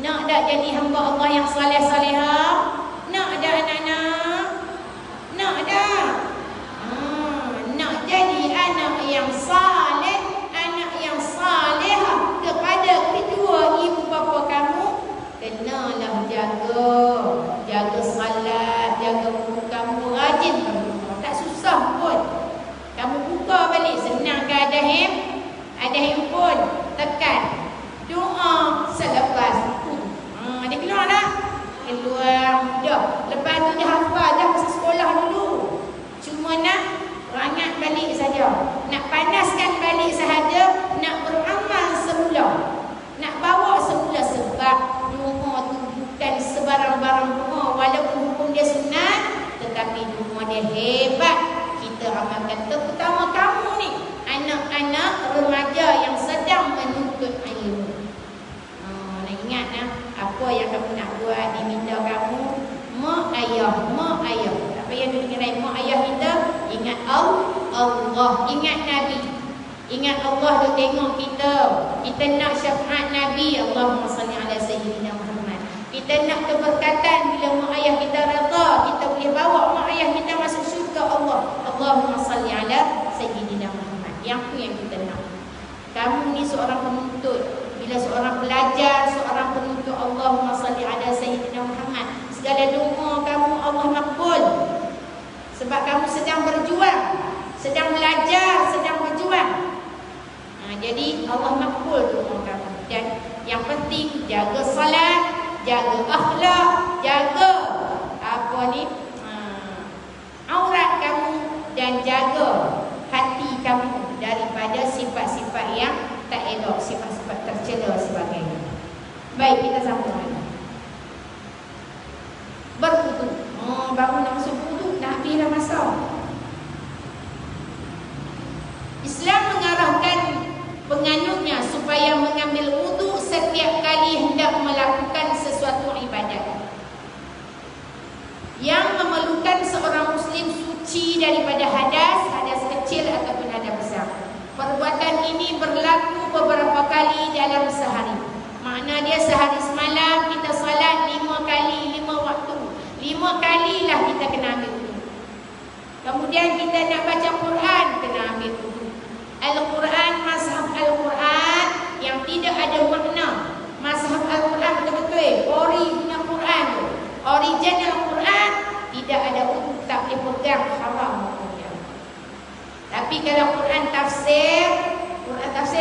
Nak tak jadi hamba Allah yang saleh-salehah? Nak tak anak-anak? Nak tak? Nak jadi anak yang saleh, anak yang salehah kepada kedua ibu bapa kamu, kenalah jaga salat, jaga wudu kamu, rajin kamu. Tak susah pun. Kamu buka balik, senang ke ada handphone, tekan doa selepas dia keluar tak? Keluar dah. Lepas tu dia hafal dah masa sekolah dulu. Cuma nak rangat balik saja, nak panaskan balik sahaja, nak beramal semula, nak bawa semula. Sebab doa tu bukan sebarang-barang doa. Walaupun hukum dia sunat, tetapi doa dia hebat. Kita amalkan. Terutama kamu ni, anak-anak remaja yang sedang menuntut ilmu. Nak ingat apa yang kamu nak buat, diminta kamu mak ayah. Tak payah dengar mak ayah kita. Ingat Allah, ingat Nabi. Ingat Allah tu tengok kita. Kita nak syafaat Nabi. Allahumma salli ala Sayyidina Muhammad. Kita Kita nak keberkatan bila mak ayah kita redha, kita boleh bawa mak ayah kita masuk syurga Allah. Allahumma salli ala Sayyidina Muhammad. Yang tu yang kita nak. Kamu ni seorang penuntut. Bila seorang pelajar, seorang penuntut, Allahumma salli ala Sayyidina Muhammad. Segala doa kamu Allah makbul. Sebab kamu sedang berjuang, sedang belajar, sedang berjuang. Jadi Allah makbul doa kamu. Dan yang penting jaga salat, jaga akhlak, jaga aurat kamu, dan jaga hati kamu daripada sifat-sifat yang tak elok, sifat-sifat tercela sebagainya. Baik, kita sambung lagi. Berwudu. Baru nak masuk wudu, nak habis dah masa. Islam mengarahkan penganutnya supaya mengambil wudu setiap kali hendak melakukan sesuatu ibadat yang memerlukan seorang muslim suci daripada hadas kecil ataupun hadas besar. Perbuatan ini berlaku beberapa kali dalam sehari. Makna dia sehari semalam kita salat 5 kali, 5 waktu. 5 kalilah kita kena ambil wudu. Kemudian kita nak baca Quran, kena ambil wudu. Al-Quran, mazhab Al-Quran yang tidak ada makna. Mazhab Al-Quran betul-betul ori punya Quran tu. Original Quran tidak ada wudu, tak boleh pegang, haram hukumnya. Tapi kalau Quran tafsir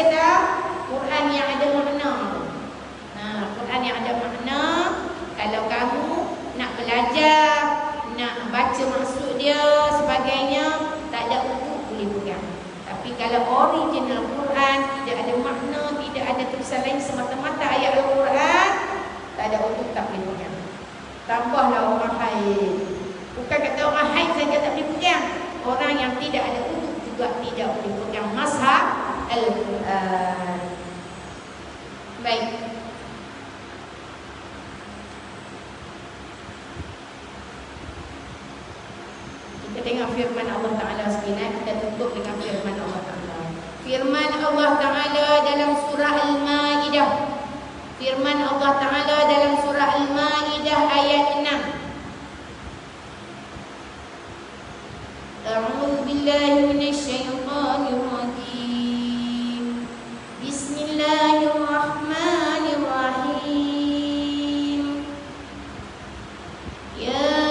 tak? Quran yang ada makna. Quran yang ada makna, kalau kamu nak belajar, nak baca maksud dia sebagainya, tak ada wudu boleh pegang. Tapi kalau original Quran tidak ada makna, tidak ada tulisan lain, semata-mata ayat Al-Quran, tak ada wudu, tak boleh pegang. Tambahlah orang haid. Bukan kata orang haid saja tak boleh pegang, orang yang tidak ada wudu juga tidak boleh pegang mazhab Al-Quran. Baik. Kita tengok firman Allah Ta'ala sebenarnya. Kita tutup dengan firman Allah Ta'ala. Firman Allah Ta'ala dalam surah Al-Ma'idah. Firman Allah Ta'ala dalam surah Al-Ma'idah ayat 6. A'udzu billahi minasyaitonir rajim. Bismillahirrahmanirrahim. Ya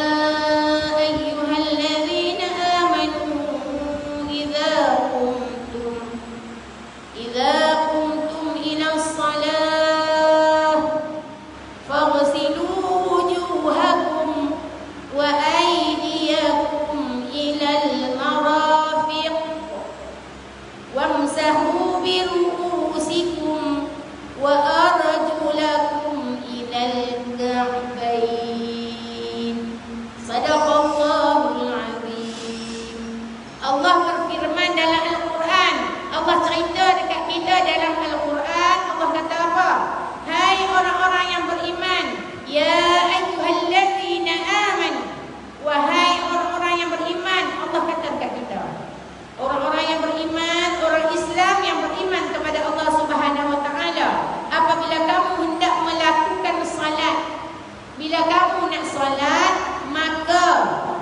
bila kamu nak solat, maka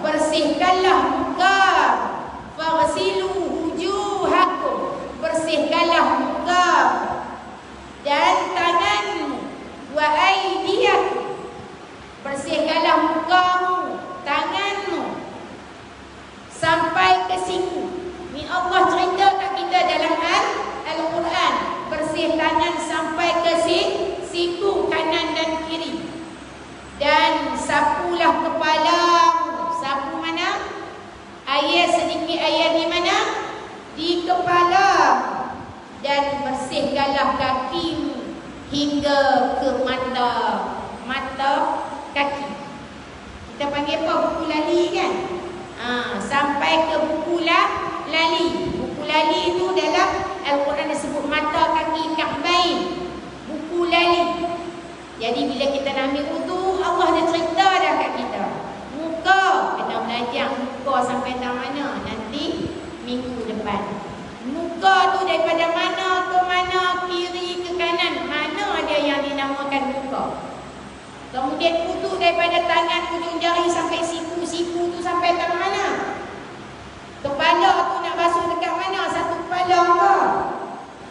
bersihkanlah muka. Faghsilu wujuhakum, bersihkanlah muka dan tanganmu. Wa aydiyakum, bersihkanlah mukamu, tanganmu sampai ke siku. Ni Allah cerita kat kita dalam Al-Quran, bersih tangan sampai ke siku kanan dan kiri. Dan sapulah kepalamu. Sapu mana? Air sedikit air di mana? Di kepala. Dan bersihkanlah kakimu hingga ke mata. Mata kaki. Kita panggil apa? Buku lali kan? Sampai ke buku lali. Buku lali itu dalam Al-Quran disebut mata kaki ka'bain. Buku lali. Jadi bila kita nak ambil wudu, Allah dah cerita dah kat kita. Muka, kena belajar muka sampai tak mana. Nanti minggu depan. Muka tu daripada mana ke mana, kiri ke kanan. Mana dia yang dinamakan muka? Kemudian wudu daripada tangan ujung jari sampai siku. Siku tu sampai tangan mana? Kepala tu nak basuh dekat mana? Satu kepala apa?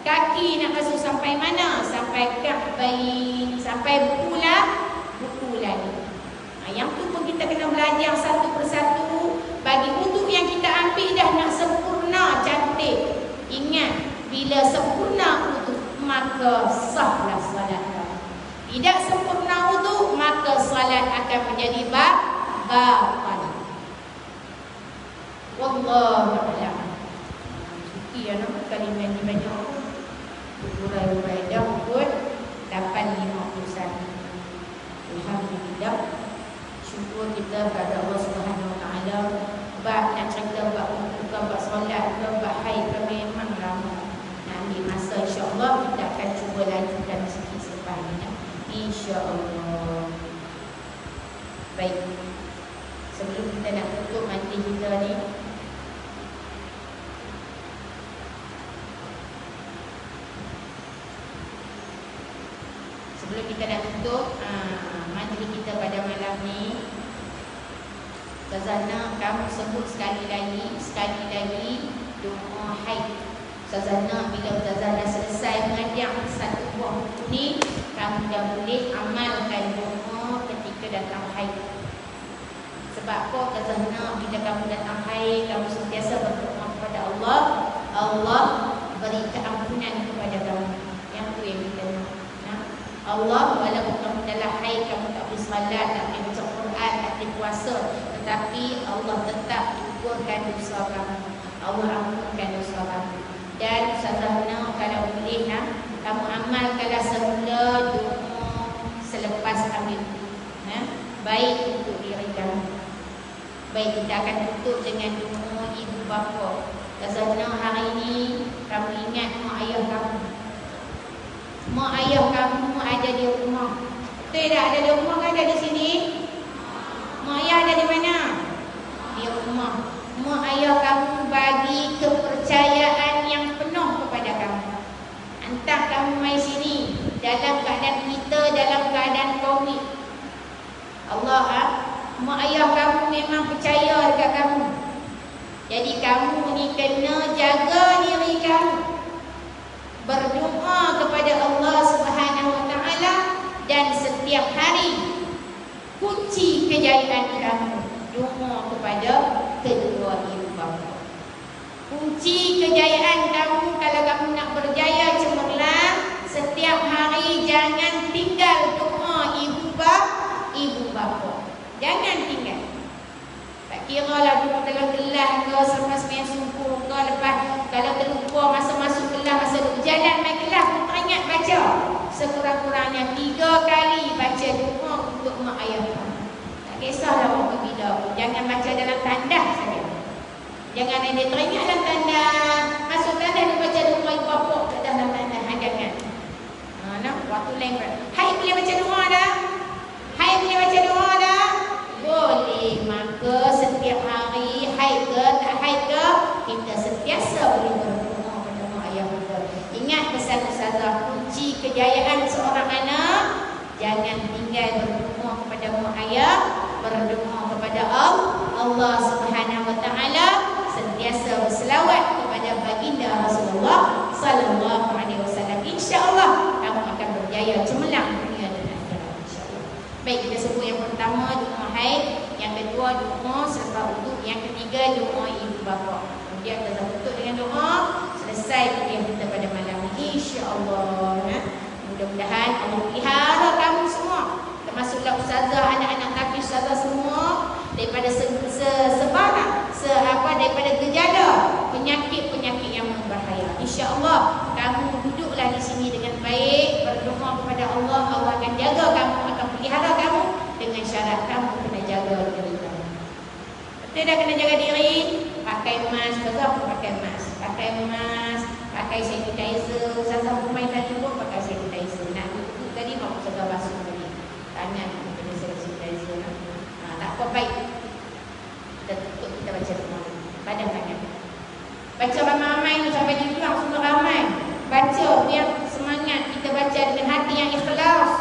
Kaki nak basuh sampai mana? Sampai kahbain, sampai buku lagi. Yang tu pun kita kena belajar satu persatu. Bagi wudu yang kita ambil dah nak sempurna, cantik. Ingat, bila sempurna wudu, maka sahlah salat. Tidak sempurna wudu, maka salat akan menjadi batal. Wallahu a'lam. Suki ya nak kalimah ni banyak. Urai-urai dah pun 8:51. Alhamdulillah. Syukur kita kepada Allah Subhanahu Wa Taala. Bab nak cerita bab buka bab solat, bab haid memang lama. Nak ambil masa, insya-Allah kita akan cuba lanjutkan sikit selepas ni. Insya-Allah. Baik. Sebelum kita nak tutup majlis kita ni, sebelum kita nak tutup majlis kita pada malam ni, Ustazana kamu sebut sekali lagi doa haid. Ustazana, bila Ustazana selesai mengajar satu buah buku ni, kamu dah boleh amalkan doa ketika datang haid. Sebab apa Ustazana, bila kamu datang haid, kamu sentiasa berdoa kepada Allah, Allah beri keampunan kepada kamu. Yang tu yang kita nak. Allah, walaupun kamu dalam haid, kamu tak boleh salat, tak boleh baca Quran, tak boleh puasa, tetapi Allah tetap gugurkan dosa kamu. Allah ampunkan dosa kamu. Dan Ustazana, kalau boleh kamu amalkanlah semula doa selepas ambil wudu. Baik untuk diri kamu. Baik, kita akan tutup dengan doa ibu bapa. Ustazana, hari ini kamu ingat mak ayah kamu. Mak ayah kamu ada di rumah. Betul tak? Ada di rumah kan? Ada di sini? Mak ayah ada di mana? Di rumah. Mak ayah kamu bagi kepercayaan yang penuh kepada kamu. Hantar kamu mai sini dalam keadaan kita dalam keadaan COVID. Allah, mak ayah kamu memang percaya dekat kamu. Jadi kamu ni kena jaga diri kamu. Berdoa kepada Allah Subhanahu Wa Taala, dan setiap hari kunci kejayaan kamu doa kepada kedua ibu bapa. Kunci kejayaan kamu, kalau kamu nak berjaya cemerlang, setiap hari jangan tinggal doa ibu bapa. Jangan tinggal. Tak kira lah duduk dalam kelas ke, selepas sembahyang subuh ke, lepas kalau terlupa masa masuk kelas, masa duduk jalan main kelas pun teringat baca. Sekurang-kurangnya 3 kali baca doa untuk mak ayah kamu. Tak kisahlah waktu bila pun. Jangan baca dalam tandas saja. Jangan ada teringat dalam tandas. Masuk tandas dia baca doa ibu bapa ke dalam tandas. Jangan. Waktu lain. Hai, boleh baca doa dah? Hai, boleh baca doa dah? Boleh. Maka setiap hari, haid ke tak haid ke, kita sentiasa boleh berdoa kepada mak ayah kita. Ingat pesan Ustazah, kunci kejayaan seorang anak, jangan tinggal berdoa kepada mak ayah, berdoa kepada Allah Subhanahu Wa Taala, sentiasa berselawat kepada baginda Rasulullah sallallahu alaihi wasallam. Insya-Allah kamu akan berjaya cemerlang dunia dan akhirat, insya-Allah. Baik, kita sebut yang pertama doa haid, yang kedua doa selepas wudu, yang ketiga doa ibu bapa. Kemudian kita tutup dengan doa, selesai kuliah kita pada malam ini, insya-Allah. Mudah-mudahan Allah pelihara kamu semua, termasuklah ustazah, anak-anak kami ustazah semua, daripada sebarang daripada gejala penyakit-penyakit yang berbahaya. Insya-Allah kamu duduklah di sini dengan baik, berdoa kepada Allah, Allah akan jaga kamu, akan pelihara kamu, dengan syarat kamu kena jaga diri kamu. Betul dah, kena jaga diri, pakai mask, betul pakai mask, pakai sanitizer. Ustazah pemain tadi pun pakai sanitizer. Nak duduk tadi mau ustazah basuh tadi tangan kena sanitizer. Tak apa, baik. Kita tutup, kita baca doa. Badan tangan. Baca ramai-ramai tu sampai di ruang semua ramai. Baca biar semangat, kita baca dengan hati yang ikhlas.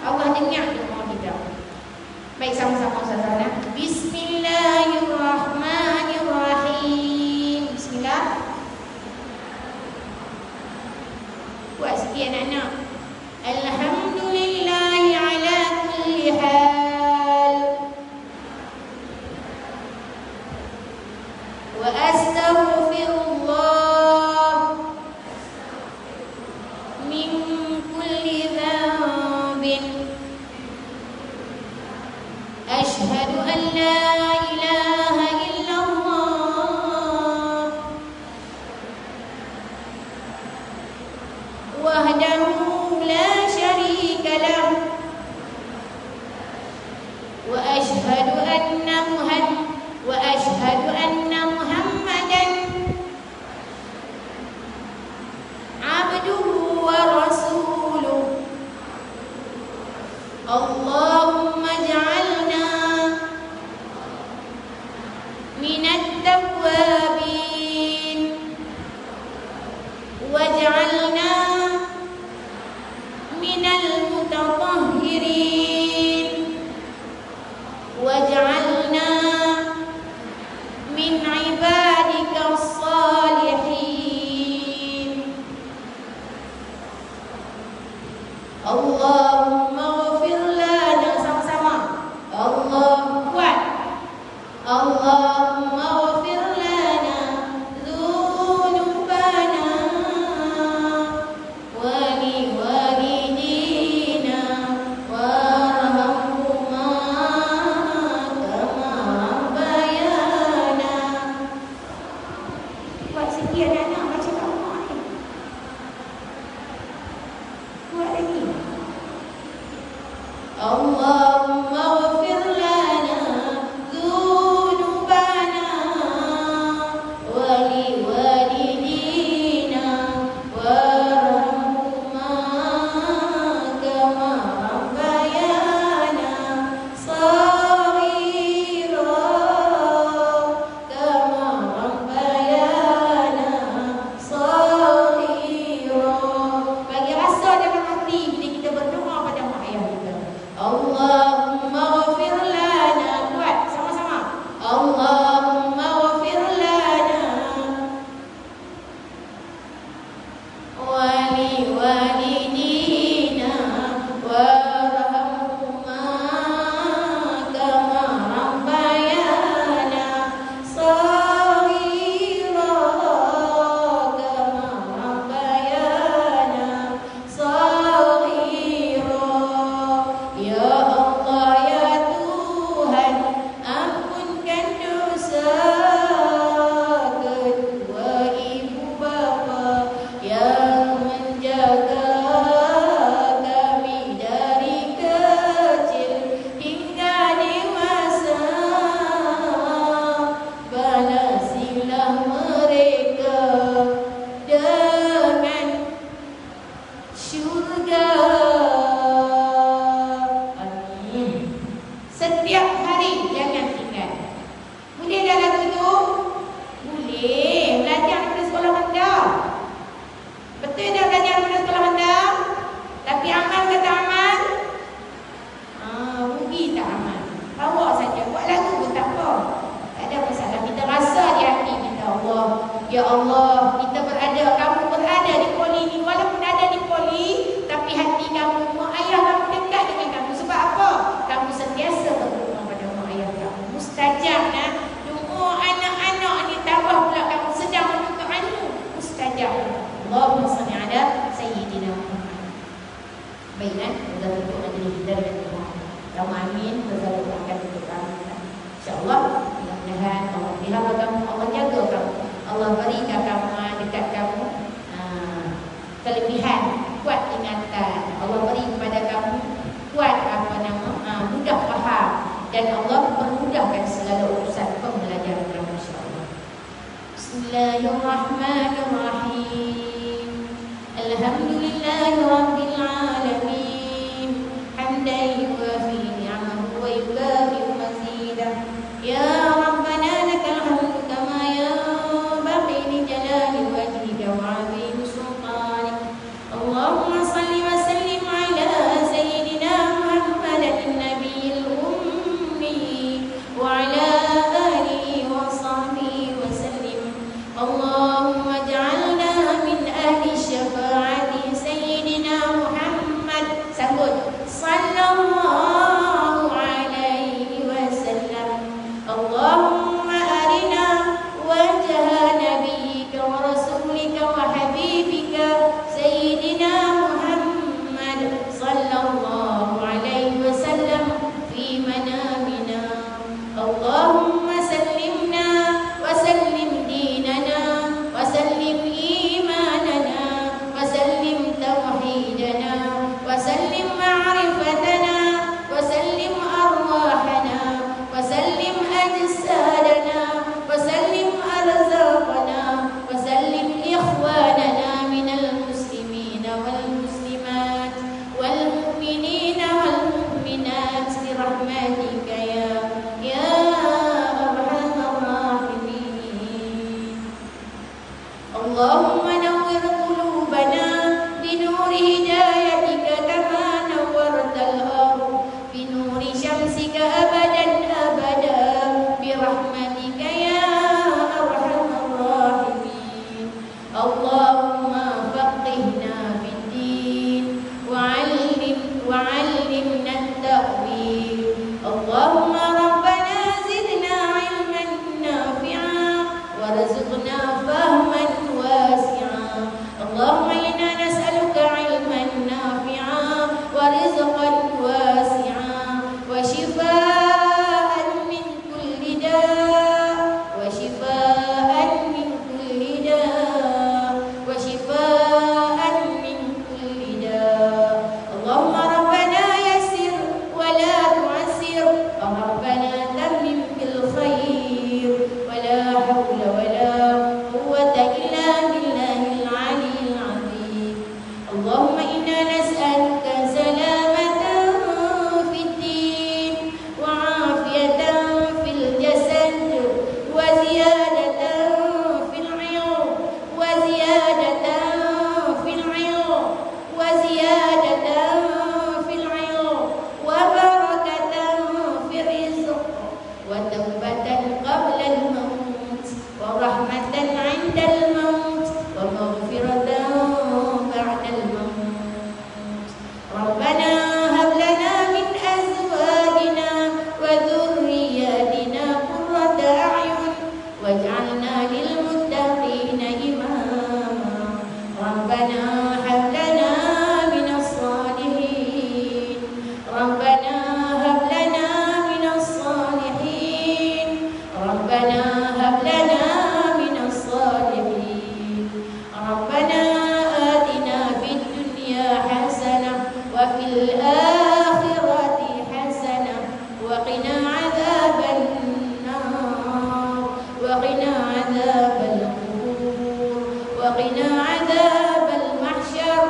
Allah ingat doa kita. Baik, sama-sama Ustazah. Bismillahirrahmanirrahim. Bismillah. Buat sikit anak-anak. Alhamdulillahi ala kulli hal. Wa astaghfirullah min kulli dhanbin. Ashhadu an la ilaha illallah wahdahu la syarika lah wa ashhadu anna Muhammadan abduhu wa rasuluh. Allahumma ij'alna minat tawwabin waj'alna minal mutatahhirin waj'alna min ibadika salihin. Allahumma ghfir lana, sama-sama. Allah kuat. Allahumma ghfir lana dzunubana wa li walidina warhamhuma kama rabbayana. Buat sikit anak-anak baca kat rumah ni. Buat lagi. Allahumma ghfir lana dzunubana wa li walidina warhamhuma kama rabbayana shaghira kama rabbayana shaghira. Bagi rasa dalam hati bila kita berdoa pada mak ayah kita. Allahumma ghfir lana, kuat sama-sama. Allahumma ghfir lana wa li walidina warhamhuma kama rabbayana shaghira kama rabbayana shaghira. Ya Allah, ya Tuhan, ampunkan dosa kedua ibu bapa yang menjaga kami dari kecil hingga dewasa. Balasilah mereka dengan syurga. Amin. Setiap hari jangan tinggal. Boleh dah lagu tu? Boleh. Belajar daripada sekolah rendah. Betul dah belajar daripada sekolah rendah? Tapi amal kata amal? Rugi tak amal? Bawa saja. Buat lagu pun tak apa. Tak ada masalah. Kita rasa di hati kita, Allah, ya Allah, kita berada, kamu berada di poli ni. Walaupun ada di poli, tapi hati kamu, mak ayah kamu dekat dengan kamu. Sebab apa? Kamu sentiasa berdoa pada mak ayah kamu. Mustajab nah. Doa anak-anak ni tambah pula kamu sedang menuntut ilmu. Mustajab. Allahumma salli ala sayyidina Muhammad. Baik kan? Kita tutup majlis kita dengan doa. Kamu amin. Kita doakan untuk kamu. InsyaAllah, mudah-mudahan Allah pelihara kamu, Allah jaga kamu, Allah berikan kamu dekat kamu kelebihan, kuat ingatan. Allah beri kepada kamu kuat mudah faham, dan Allah memudahkan segala urusan pembelajaran kamu, insyaAllah. Bismillahirrahmanirrahim. Alhamdulillahi rabbil alamin. Hamdan yuwafi ni'amahu wa yukafi mazidah. Ya Rabbana lakal hamdu kama yanbaghi li jalali wajhika wa 'azimi sultanik. Allahumma salli wa sallim ala sayyidina Muhammad شفاء من كل داء وشفاء من كل داء وشفاء من كل داء اللهم ربنا يسر ولا تعسر ربنا تمم بالخير ولا حول ولا قوة إلا بالله العلي العظيم اللهم إنا نسألك سلامة في الدين وعافية في الجسد وزيادة في العيون وزيادة في العيون وزيادة في العيون وبركة في الرزق وتوبة قبل الموت ورحمة عند الموت ومغفرة بعد الموت ربنا هب لنا من أزواجنا وذرياتنا قرة أعين واجعلنا للمتقين إماما ربنا هب لنا من الصالحين ربنا هب لنا من الصالحين ربنا هب لنا من الصالحين ربنا آتنا في الدنيا حسنة وفي الآخرة حسنة وقنا عذاب النار وقنا عذاب القبور وقنا عذاب المحشر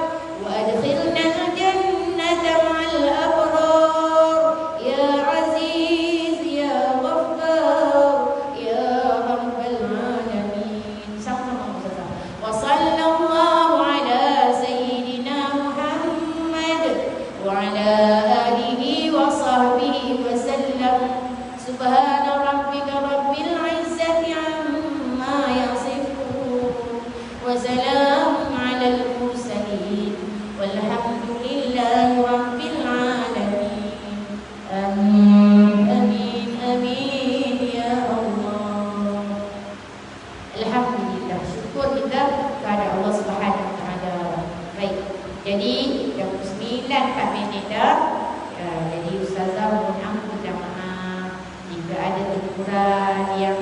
وأدخلنا الجنة مع الأبرار يا عزيز يا غفار يا رب العالمين وصلى الله على سيدنا محمد وعلى آله وصحبه وسلم سبحان ربك رب العزة عما يصفون وسلام على المرسلين والحمد لله رب العالمين آمين آمين آمين يا الله Alhamdulillah, syukur kita kepada Allah Subhanahu Wa Taala. Baik, jadi dah 9 minit dah. Jadi ustazah mohon ampun dan maaf jika ada teguran yang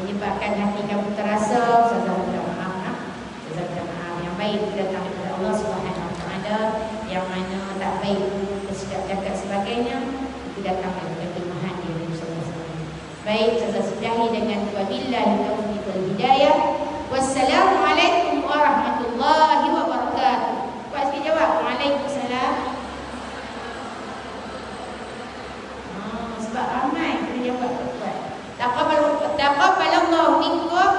menyebabkan hati kamu terasa. Ustazah minta maaf, ustazah minta maaf. Yang baik datang daripada Allah Subhanahu Wa Taala, yang mana tak baik bersikap cakap sebagainya itu datang daripada kelemahan diri Rasulullah. Baik, saya sudahi dengan wabillahi taufiq wal hidayah. Wassalamualaikum warahmatullahi wabarakatuh. Puan sikit jawab. Waalaikumsalam. Sebab ramai kena jawab puan. Taqabbalallahu minkum.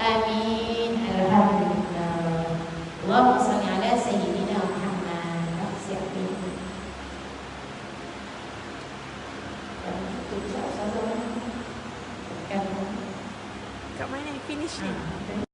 Amin. Alhamdulillah. Allahumma shalli ala sayyidina Muhammad. Siapin. Kat mana finish ni?